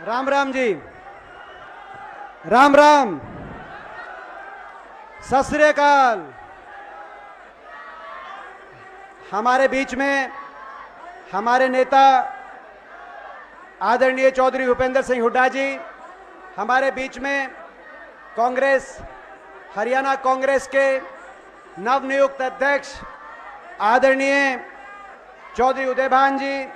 राम राम जी, राम राम, सत श्री अकाल। हमारे बीच में हमारे नेता आदरणीय चौधरी भूपेंद्र सिंह हुड्डा जी, हमारे बीच में कांग्रेस हरियाणा कांग्रेस के नवनियुक्त अध्यक्ष आदरणीय चौधरी उदयभान जी,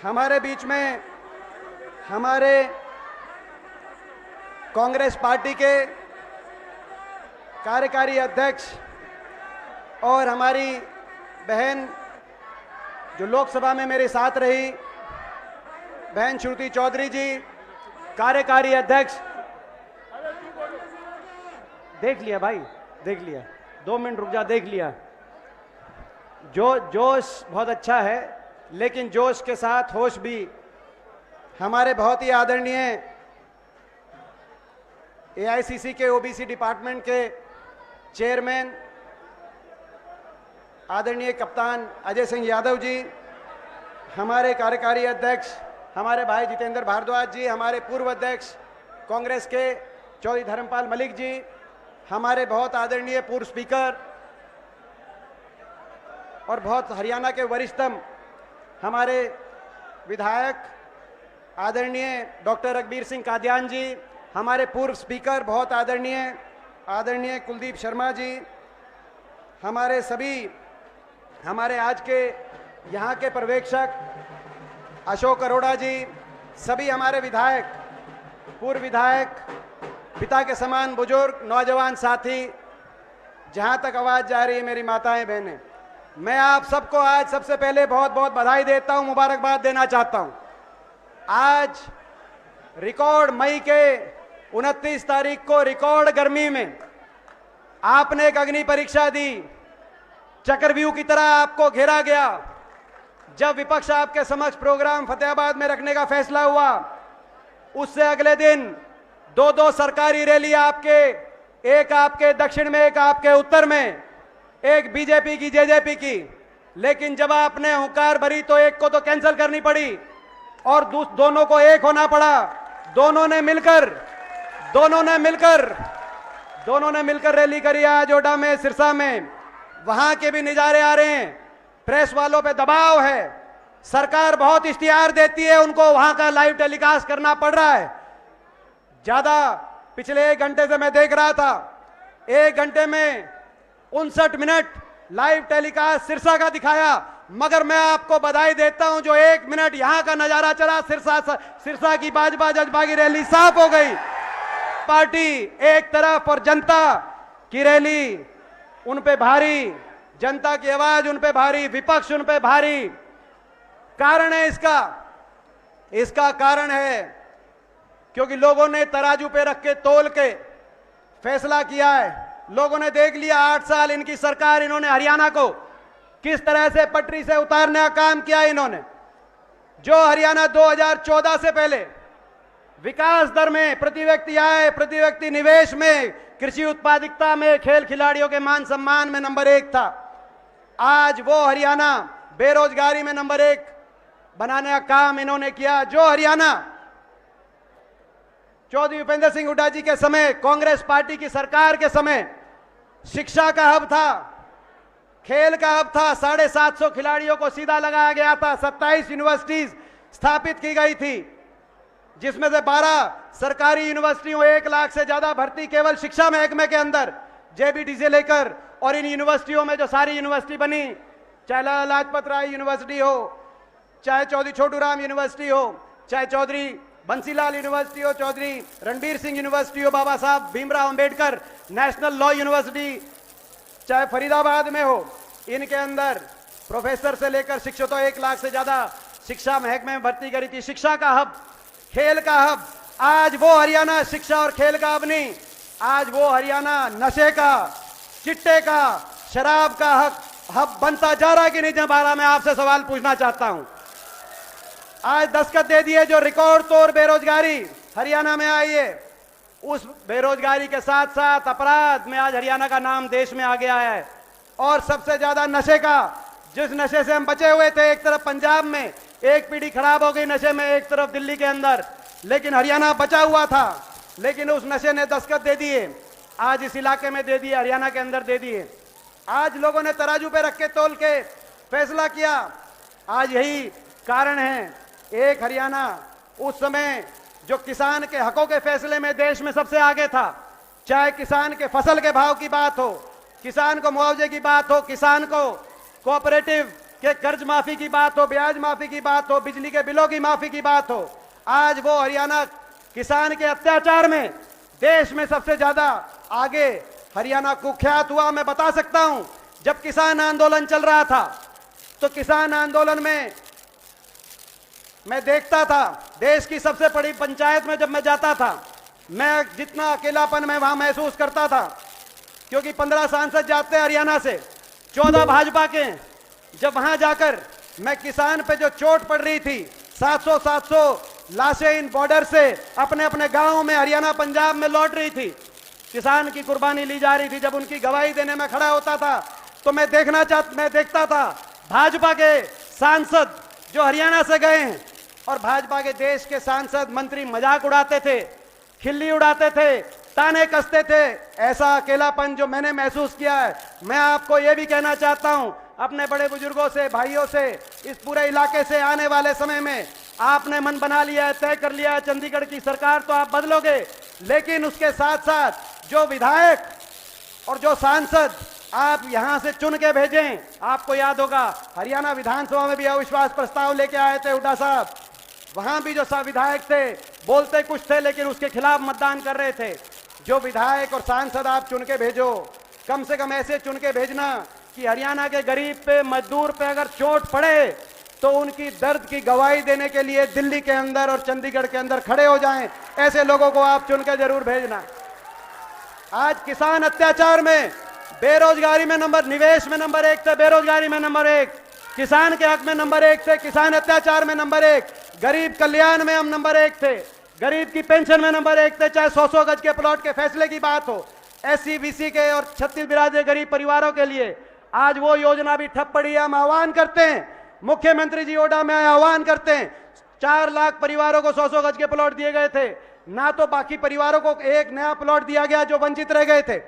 हमारे बीच में हमारे कांग्रेस पार्टी के कार्यकारी अध्यक्ष और हमारी बहन जो लोकसभा में मेरे साथ रही, बहन श्रुति चौधरी जी, कार्यकारी अध्यक्ष। देख लिया भाई, देख लिया, 2 मिनट रुक जा, देख लिया। जोश बहुत अच्छा है, लेकिन जोश के साथ होश भी। हमारे बहुत ही आदरणीय एआईसीसी के ओबीसी डिपार्टमेंट के चेयरमैन आदरणीय कप्तान अजय सिंह यादव जी, हमारे कार्यकारी अध्यक्ष हमारे भाई जितेंद्र भारद्वाज जी, हमारे पूर्व अध्यक्ष कांग्रेस के चौधरी धर्मपाल मलिक जी, हमारे बहुत आदरणीय पूर्व स्पीकर और बहुत हरियाणा के वरिष्ठतम हमारे विधायक आदरणीय डॉक्टर रघबीर सिंह कादियान जी, हमारे पूर्व स्पीकर बहुत आदरणीय कुलदीप शर्मा जी, हमारे सभी, हमारे आज के यहाँ के पर्यवेक्षक अशोक अरोड़ा जी, सभी हमारे विधायक, पूर्व विधायक, पिता के समान बुजुर्ग, नौजवान साथी, जहाँ तक आवाज़ जा रही है मेरी माताएं बहनें, मैं आप सबको आज सबसे पहले बहुत बहुत बधाई देता हूँ, मुबारकबाद देना चाहता हूँ। आज रिकॉर्ड मई के 29 तारीख को रिकॉर्ड गर्मी में आपने एक अग्नि परीक्षा दी, चक्रव्यूह की तरह आपको घेरा गया। जब विपक्ष आपके समक्ष प्रोग्राम फतेहाबाद में रखने का फैसला हुआ, उससे अगले दिन 2 सरकारी रैली आपके, एक आपके दक्षिण में, एक आपके उत्तर में, एक बीजेपी की जेजेपी की। लेकिन जब आपने हुंकार भरी तो एक को तो कैंसिल करनी पड़ी और दोनों को एक होना पड़ा। दोनों ने मिलकर रैली करी आज ओडा में, सिरसा में। वहां के भी नजारे आ रहे हैं, प्रेस वालों पे दबाव है, सरकार बहुत इश्तिहार देती है, उनको वहां का लाइव टेलीकास्ट करना पड़ रहा है। ज्यादा पिछले 1 घंटे से मैं देख रहा था, 1 घंटे में 59 मिनट लाइव टेलीकास्ट सिरसा का दिखाया, मगर मैं आपको बधाई देता हूं जो 1 मिनट यहां का नजारा चला, सिरसा की बाजबा जज्बा की रैली साफ हो गई। पार्टी एक तरफ और जनता की रैली उन पे भारी, जनता की आवाज उन पे भारी, विपक्ष उन पे भारी। कारण है इसका कारण है क्योंकि लोगों ने तराजू पे रख के तोल के फैसला किया है। लोगों ने देख लिया 8 साल इनकी सरकार, इन्होंने हरियाणा को किस तरह से पटरी से उतारने का काम किया। इन्होंने जो हरियाणा 2014 से पहले विकास दर में, प्रति व्यक्ति आय, प्रति व्यक्ति निवेश में, कृषि उत्पादकता में, खेल खिलाड़ियों के मान सम्मान में नंबर 1 था, आज वो हरियाणा बेरोजगारी में नंबर 1 बनाने का काम इन्होंने किया। जो हरियाणा चौधरी भूपेंद्र सिंह हुड्डा जी के समय, कांग्रेस पार्टी की सरकार के समय शिक्षा का हब था, खेल का हब था, 750 खिलाड़ियों को सीधा लगाया गया था, 27 यूनिवर्सिटीज स्थापित की गई थी, जिसमें से 12 सरकारी यूनिवर्सिटियों, 1 लाख से ज्यादा भर्ती केवल शिक्षा महकमे के अंदर, जेबीटी से लेकर। और इन यूनिवर्सिटियों में जो सारी यूनिवर्सिटी बनी, चाहे लाला लाजपत राय यूनिवर्सिटी हो, चाहे चौधरी छोटूराम यूनिवर्सिटी हो, चाहे चौधरी बंसीलाल यूनिवर्सिटी हो, चौधरी रणबीर सिंह यूनिवर्सिटी हो, बाबा Saheb Bhimrao Ambedkar national law university, चाहे फरीदाबाद में हो, इनके अंदर प्रोफेसर से लेकर शिक्षकों 1 लाख से ज्यादा शिक्षा महकमे में भर्ती करी थी। शिक्षा का हब, खेल का हब। आज वो हरियाणा शिक्षा और खेल का हब नहीं, आज वो हरियाणा नशे का, चिट्टे का, शराब का हब बनता जा रहा है कि नहीं? जब मैं आपसे सवाल पूछना चाहता हूं। आज दस्तखत दे दिए जो रिकॉर्ड तोड़ बेरोजगारी हरियाणा में आई है, उस बेरोजगारी के साथ साथ अपराध में आज हरियाणा का नाम देश में आ गया है। और सबसे ज्यादा नशे का, जिस नशे से हम बचे हुए थे, एक तरफ पंजाब में एक पीढ़ी खराब हो गई नशे में, एक तरफ दिल्ली के अंदर लेकिन हरियाणा बचा हुआ था, लेकिन उस नशे ने दस्तक दे दिए। आज इस इलाके में दे दिए, हरियाणा के अंदर दे दिए। आज लोगों ने तराजू पे रख के तोल के फैसला किया। आज यही कारण है, एक हरियाणा उस समय जो किसान के हकों के फैसले में देश में सबसे आगे था। चाहे किसान के फसल के भाव की बात हो, किसान को मुआवजे की बात हो, किसान को कोऑपरेटिव के कर्ज माफी की बात हो, ब्याज माफी की बात हो, बिजली के बिलों की माफी की बात हो, आज वो हरियाणा किसान के अत्याचार में देश में सबसे ज्यादा आगे हरियाणा कुख्यात हुआ। मैं बता सकता हूं, जब किसान आंदोलन चल रहा था तो किसान आंदोलन में मैं देखता था, देश की सबसे बड़ी पंचायत में जब मैं जाता था, मैं जितना अकेलापन मैं वहां महसूस करता था, क्योंकि 15 सांसद जाते हैं हरियाणा से, 14 भाजपा के। जब वहां जाकर मैं किसान पे जो चोट पड़ रही थी, 700 लाशें इन बॉर्डर से अपने अपने गांव में हरियाणा पंजाब में लौट रही थी, किसान की कुर्बानी ली जा रही थी। जब उनकी गवाही देने में खड़ा होता था तो मैं देखता था भाजपा के सांसद जो हरियाणा से गए हैं, और भाजपा के देश के सांसद मंत्री मजाक उड़ाते थे, खिल्ली उड़ाते थे, ताने कसते थे। ऐसा अकेलापन जो मैंने महसूस किया है, मैं आपको यह भी कहना चाहता हूं, अपने बड़े बुजुर्गों से, भाइयों से, इस पूरे इलाके से आने वाले समय में आपने मन बना लिया है, तय कर लिया है, चंडीगढ़ की सरकार तो आप बदलोगे, लेकिन उसके साथ साथ जो विधायक और जो सांसद आप यहां से चुन के भेजें। आपको याद होगा हरियाणा विधानसभा में भी अविश्वास प्रस्ताव लेके आए थे हुड्डा साहब, वहां भी जो विधायक थे बोलते कुछ थे लेकिन उसके खिलाफ मतदान कर रहे थे। जो विधायक और सांसद आप चुन के भेजो, कम से कम ऐसे चुन के भेजना कि हरियाणा के गरीब पे, मजदूर पे अगर चोट पड़े तो उनकी दर्द की गवाही देने के लिए दिल्ली के अंदर और चंडीगढ़ के अंदर खड़े हो जाएं। ऐसे लोगों को आप चुन के जरूर भेजना। आज किसान अत्याचार में, बेरोजगारी में निवेश में नंबर 1 थे, बेरोजगारी में नंबर 1, किसान के हक में नंबर 1 थे, किसान अत्याचार में नंबर 1, गरीब कल्याण में हम नंबर 1 थे, गरीब की पेंशन में नंबर 1 थे। चाहे 100 गज के प्लॉट के फैसले की बात हो, SC BC के और 36 बिरादरी गरीब परिवारों के लिए, आज वो योजना भी ठप पड़ी है। हम आह्वान करते हैं, मुख्यमंत्री जी ओडा में आह्वान करते हैं, 4 लाख परिवारों को 100 गज के प्लॉट दिए गए थे, ना तो बाकी परिवारों को एक नया प्लॉट दिया गया जो वंचित रह गए थे,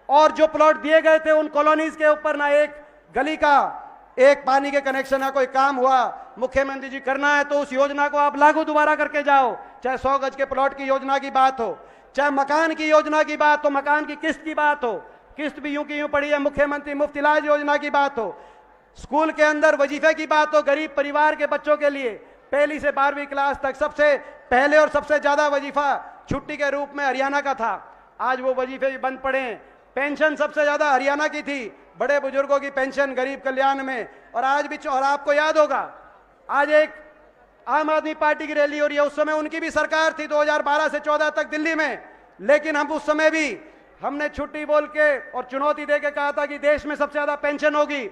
और जो प्लॉट दिए गए थे उन कॉलोनीज के ऊपर ना एक गली का, एक पानी के कनेक्शन का कोई काम हुआ। मुख्यमंत्री जी, करना है तो उस योजना को आप लागू दोबारा करके जाओ। चाहे 100 गज के प्लॉट की योजना की बात हो, चाहे मकान की योजना की बात हो, मकान की किस्त की बात हो, किस्त भी यूं की यूं पड़ी है, मुख्यमंत्री मुफ्त इलाज योजना की बात हो, स्कूल के अंदर वजीफे की बात हो, गरीब परिवार के बच्चों के लिए 1ली से 12वीं क्लास तक सबसे पहले और सबसे ज्यादा वजीफा छुट्टी के रूप में हरियाणा का था। आज वो वजीफे भी बंद पड़े हैं। पेंशन सबसे ज्यादा हरियाणा की थी, बड़े बुजुर्गों की पेंशन गरीब कल्याण में। और आज भी, और आपको याद होगा, आज एक आम आदमी पार्टी की रैली हो रही है, उस समय उनकी भी सरकार थी 2012 से 14 तक दिल्ली में, लेकिन हम उस समय भी हमने छुट्टी बोल के और चुनौती दे के कहा था कि देश में सबसे ज्यादा पेंशन होगी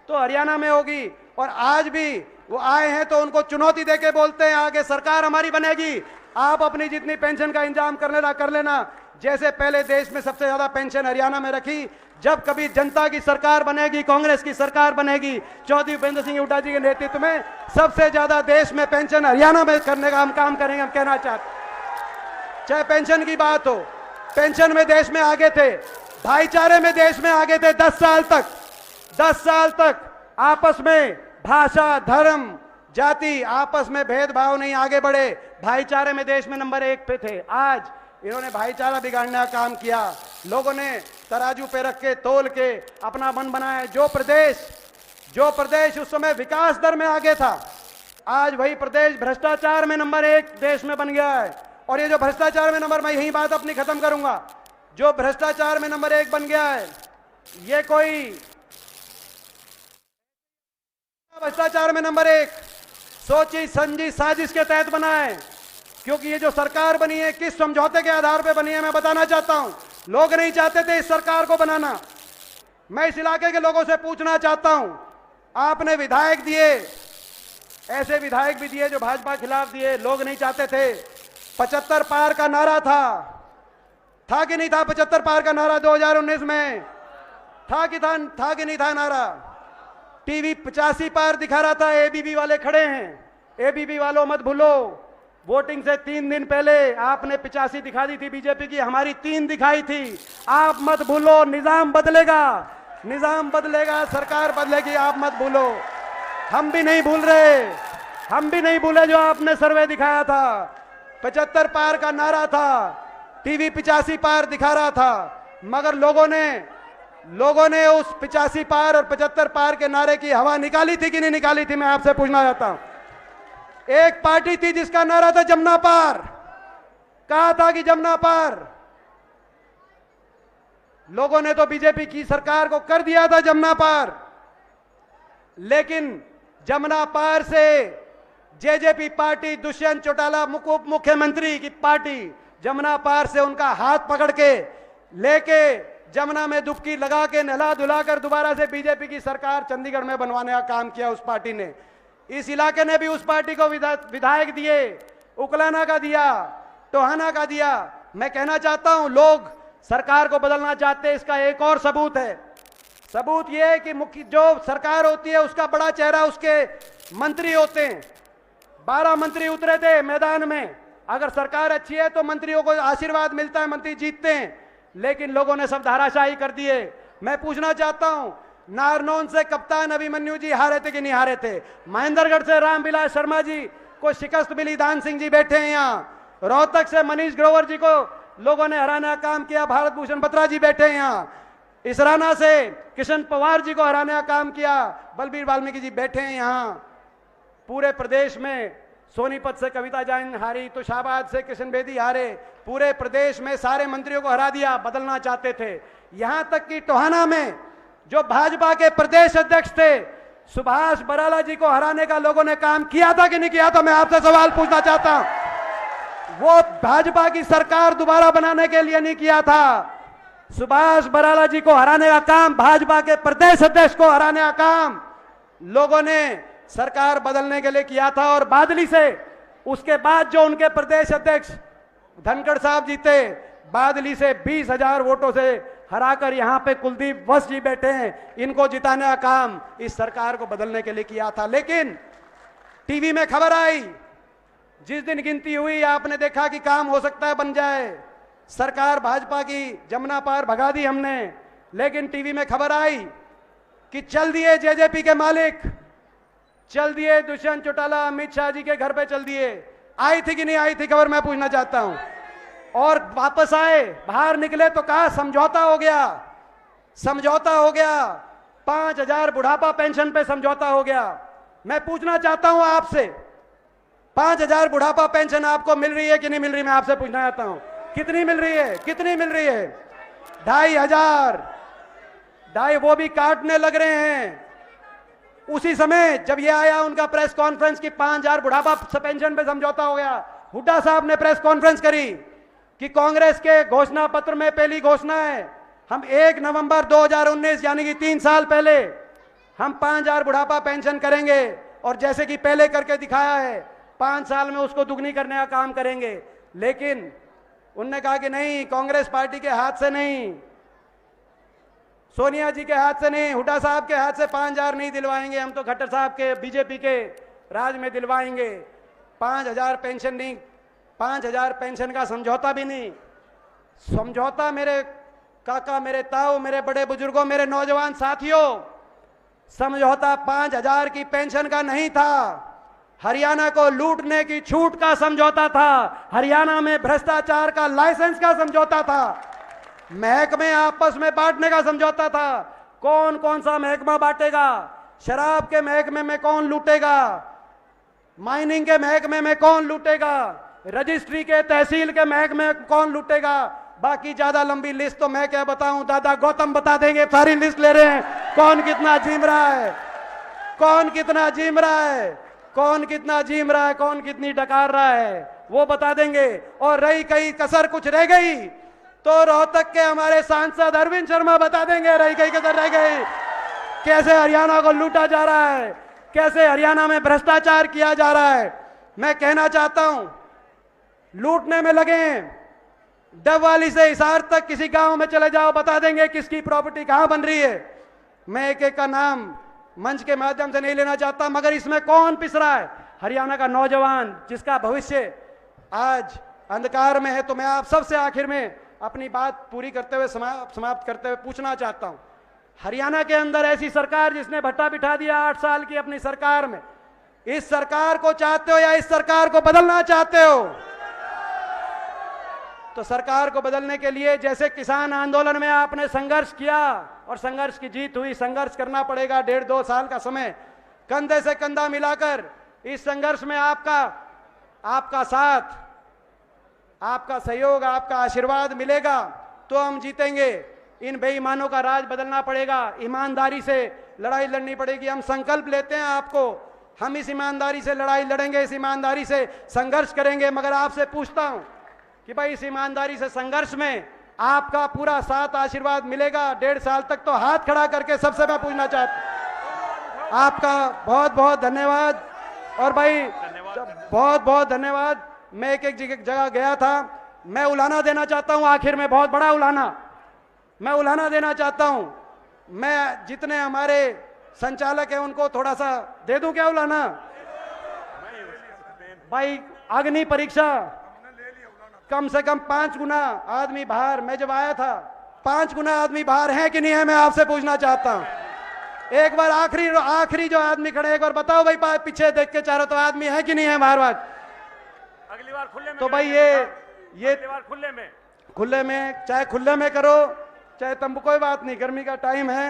तो हरियाणा में होगी। और आज भी वो आए हैं तो उनको चुनौती दे के बोलते हैं आगे सरकार हमारी बनेगी, आप अपनी जितनी पेंशन का इंतजाम कर लेना। जैसे पहले देश में सबसे ज्यादा पेंशन हरियाणा में रखी, जब कभी जनता की सरकार बनेगी, कांग्रेस की सरकार बनेगी, चौधरी भूपेंद्र सिंह हुड्डा जी के नेतृत्व में सबसे ज्यादा देश में पेंशन हरियाणा में करने का हम काम करेंगे। हम कहना चाहते, चाहे पेंशन की बात हो, पेंशन में देश में आगे थे, भाईचारे में देश में आगे थे। 10 साल तक आपस में भाषा, धर्म, जाति, आपस में भेदभाव नहीं, आगे बढ़े, भाईचारे में देश में नंबर 1 पे थे। आज इन्होंने भाईचारा बिगाड़ने का काम किया, लोगों ने तराजू पे रख के तोल के अपना मन बनाया। जो प्रदेश उस समय विकास दर में आगे था, आज वही प्रदेश भ्रष्टाचार में नंबर 1 देश में बन गया है। और ये जो भ्रष्टाचार में नंबर, मैं यही बात अपनी खत्म करूंगा, जो भ्रष्टाचार में नंबर 1 बन गया है, ये कोई भ्रष्टाचार में नंबर 1 सोची समझी साजिश के तहत बना है। क्योंकि ये जो सरकार बनी है किस समझौते के आधार पर बनी है मैं बताना चाहता हूं। लोग नहीं चाहते थे इस सरकार को बनाना। मैं इस इलाके के लोगों से पूछना चाहता हूं, आपने विधायक दिए, ऐसे विधायक भी दिए जो भाजपा खिलाफ दिए, लोग नहीं चाहते थे। 75 पार का नारा था कि नहीं था? 75 पार का नारा 2019 में था कि नहीं था नारा? टीवी 85 पार दिखा रहा था। एबीवी वाले खड़े हैं, एबीवी वालों मत भूलो, वोटिंग से 3 दिन पहले आपने 85 दिखा दी थी बीजेपी की, हमारी 3 दिखाई थी। आप मत भूलो, निजाम बदलेगा, निजाम बदलेगा, सरकार बदलेगी, आप मत भूलो। हम भी नहीं भूल रहे, हम भी नहीं भूले जो आपने सर्वे दिखाया था। 75 पार का नारा था, टीवी 85 पार दिखा रहा था, मगर लोगों ने उस 85 पार और 75 पार के नारे की हवा निकाली थी कि नहीं निकाली थी, मैं आपसे पूछना चाहता हूं। एक पार्टी थी जिसका नारा था जमुना पार, कहा था कि जमुना पार। लोगों ने तो बीजेपी की सरकार को कर दिया था जमुना पार, लेकिन जमुना पार से जेजेपी पार्टी, दुष्यंत चौटाला उप मुख्यमंत्री की पार्टी, जमुना पार से उनका हाथ पकड़ के लेके जमुना में डुबकी लगा के नहला धुला कर दोबारा से बीजेपी की सरकार चंडीगढ़ में बनवाने का काम किया उस पार्टी ने। इस इलाके ने भी उस पार्टी को विधायक दिए, उकलाना का दिया, टोहाना का दिया। मैं कहना चाहता हूं, लोग सरकार को बदलना चाहते हैं, इसका एक और सबूत है। सबूत यह है कि मुख्य जो सरकार होती है उसका बड़ा चेहरा उसके मंत्री होते हैं। 12 मंत्री उतरे थे मैदान में, अगर सरकार अच्छी है तो मंत्रियों को आशीर्वाद मिलता है, मंत्री जीतते हैं, लेकिन लोगों ने सब धाराशाही कर दिए। मैं पूछना चाहता हूं, नारनौल से कप्तान अभिमन्यु जी हारे थे कि नहीं हारे थे? महेंद्रगढ़ से रामविलास शर्मा जी को शिकस्त मिली, दान सिंह जी बैठे हैं यहाँ। रोहतक से मनीष ग्रोवर जी को लोगों ने हराने का काम किया, भारत भूषण बत्रा जी बैठे हैं यहाँ। इसराना से किशन पवार जी को हराने का काम किया, बलबीर वाल्मीकि जी बैठे हैं यहाँ। पूरे प्रदेश में सोनीपत से कविता जैन हारी, तो शाहबाद से किशन बेदी हारे। पूरे प्रदेश में सारे मंत्रियों को हरा दिया, बदलना चाहते थे। यहां तक कि टोहाना में जो भाजपा के प्रदेश अध्यक्ष थे सुभाष बराला जी को हराने का लोगों ने काम किया था कि नहीं किया था? मैं आपसे सवाल पूछना चाहता हूं। वो भाजपा की सरकार दोबारा बनाने के लिए नहीं किया था, सुभाष बराला जी को हराने का काम, भाजपा के प्रदेश अध्यक्ष को हराने का काम लोगों ने सरकार बदलने के लिए किया था। और बादली से उसके बाद जो उनके प्रदेश अध्यक्ष धनखड़ साहब जीते, बादली से 20,000 वोटों से हराकर यहां पे कुलदीप वत्स जी बैठे हैं, इनको जिताने का काम इस सरकार को बदलने के लिए किया था। लेकिन टीवी में खबर आई, जिस दिन गिनती हुई आपने देखा कि काम हो सकता है बन जाए, सरकार भाजपा की जमुना पार भगा दी हमने। लेकिन टीवी में खबर आई कि चल दिए जेजेपी के मालिक, चल दिए दुष्यंत चौटाला, अमित शाह जी के घर पे चल दिए। आई थी कि नहीं आई थी खबर? मैं पूछना चाहता हूं। और वापस आए, बाहर निकले तो कहा समझौता हो गया, समझौता हो गया, 5,000 बुढ़ापा पेंशन पे समझौता हो गया। मैं पूछना चाहता हूं आपसे, 5,000 बुढ़ापा पेंशन आपको मिल रही है कि नहीं मिल रही? मैं आपसे पूछना चाहता हूं, कितनी मिल रही है? कितनी मिल रही है? 2,500। 2,500 वो भी काटने लग रहे हैं। उसी समय जब ये आया उनका प्रेस कॉन्फ्रेंस की 5,000 बुढ़ापा पेंशन पे समझौता हो गया, हुड्डा साहब ने प्रेस कॉन्फ्रेंस करी कि कांग्रेस के घोषणा पत्र में पहली घोषणा है, हम 1 नवंबर 2019 यानी कि 3 साल पहले हम 5,000 बुढ़ापा पेंशन करेंगे, और जैसे कि पहले करके दिखाया है 5 साल में उसको दुगनी करने का काम करेंगे। लेकिन उनने कहा कि नहीं, कांग्रेस पार्टी के हाथ से नहीं, सोनिया जी के हाथ से नहीं, हुड्डा साहब के हाथ से 5,000 नहीं दिलवाएंगे, हम तो खट्टर साहब के बीजेपी के राज में दिलवाएंगे। 5,000 पेंशन नहीं, 5,000 पेंशन का समझौता भी नहीं। समझौता मेरे काका, मेरे ताऊ, मेरे बड़े बुजुर्गों, मेरे नौजवान साथियों, समझौता 5,000 की पेंशन का नहीं था, हरियाणा को लूटने की छूट का समझौता था, हरियाणा में भ्रष्टाचार का लाइसेंस का समझौता था, महकमे आपस में बांटने का समझौता था। कौन कौन सा महकमा बांटेगा? शराब के महकमे में कौन लूटेगा? माइनिंग के महकमे में कौन लूटेगा? रजिस्ट्री के, तहसील के महकमे में कौन लूटेगा? बाकी ज्यादा लंबी लिस्ट तो मैं क्या बताऊं, दादा गौतम बता देंगे। सारी लिस्ट ले रहे हैं, कौन कितना जीम रहा है, कौन कितना जीम रहा है, कौन कितना जीम रहा है, कौन कितनी डकार रहा है, वो बता देंगे। और रही कहीं कसर कुछ रह गई तो रोहतक के हमारे सांसद अरविंद शर्मा बता देंगे, रही कहीं कसर रह गई, कैसे हरियाणा को लूटा जा रहा है, कैसे हरियाणा में भ्रष्टाचार किया जा रहा है। मैं कहना चाहता हूं, लूटने में लगे हैं। डबवाली से हिसार तक किसी गांव में चले जाओ, बता देंगे किसकी प्रॉपर्टी कहां बन रही है। मैं एक एक का नाम मंच के माध्यम से नहीं लेना चाहता, मगर इसमें कौन पिस रहा है? हरियाणा का नौजवान जिसका भविष्य आज अंधकार में है। तो मैं आप सबसे आखिर में अपनी बात पूरी करते हुए समाप्त करते हुए पूछना चाहता हूं, हरियाणा के अंदर ऐसी सरकार जिसने भट्टा बिठा दिया 8 साल की अपनी सरकार में, इस सरकार को चाहते हो या इस सरकार को बदलना चाहते हो? तो सरकार को बदलने के लिए जैसे किसान आंदोलन में आपने संघर्ष किया और संघर्ष की जीत हुई, संघर्ष करना पड़ेगा 1.5-2 साल का समय, कंधे से कंधा मिलाकर इस संघर्ष में आपका साथ, आपका सहयोग, आपका आशीर्वाद मिलेगा तो हम जीतेंगे। इन बेईमानों का राज बदलना पड़ेगा, ईमानदारी से लड़ाई लड़नी पड़ेगी। हम संकल्प लेते हैं आपको, हम इस ईमानदारी से लड़ाई लड़ेंगे, इस ईमानदारी से संघर्ष करेंगे। मगर आपसे पूछता हूं कि भाई इस ईमानदारी से संघर्ष में आपका पूरा साथ, आशीर्वाद मिलेगा 1.5 साल तक? तो हाथ खड़ा करके सबसे मैं पूछना चाहता हूं। आपका बहुत बहुत धन्यवाद। और भाई बहुत बहुत धन्यवाद। मैं एक जगह गया था, मैं उलाना देना चाहता हूं आखिर में, बहुत बड़ा उलाना मैं उलाना देना चाहता हूं। मैं जितने हमारे संचालक हैं उनको थोड़ा सा दे दूं क्या उलाना? भाई अग्नि परीक्षा कम से कम 5 गुना आदमी बाहर, मैं जब आया था 5 गुना आदमी बाहर हैं कि नहीं है, मैं आपसे पूछना चाहता हूं। एक बार आखिरी जो आदमी खड़े, एक बार बताओ भाई, पीछे देख के चारों तो आदमी है कि नहीं है बाहर बात? अगली बार खुले में। तो भाई ये खुले में, चाहे खुले में करो चाहे तंबू, कोई बात नहीं, गर्मी का टाइम है,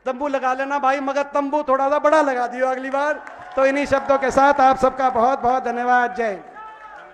तंबू लगा लेना भाई, मगर तंबू थोड़ा सा बड़ा लगा दियो अगली बार। तो इन्हीं शब्दों के साथ आप सबका बहुत बहुत धन्यवाद। जय हिंद।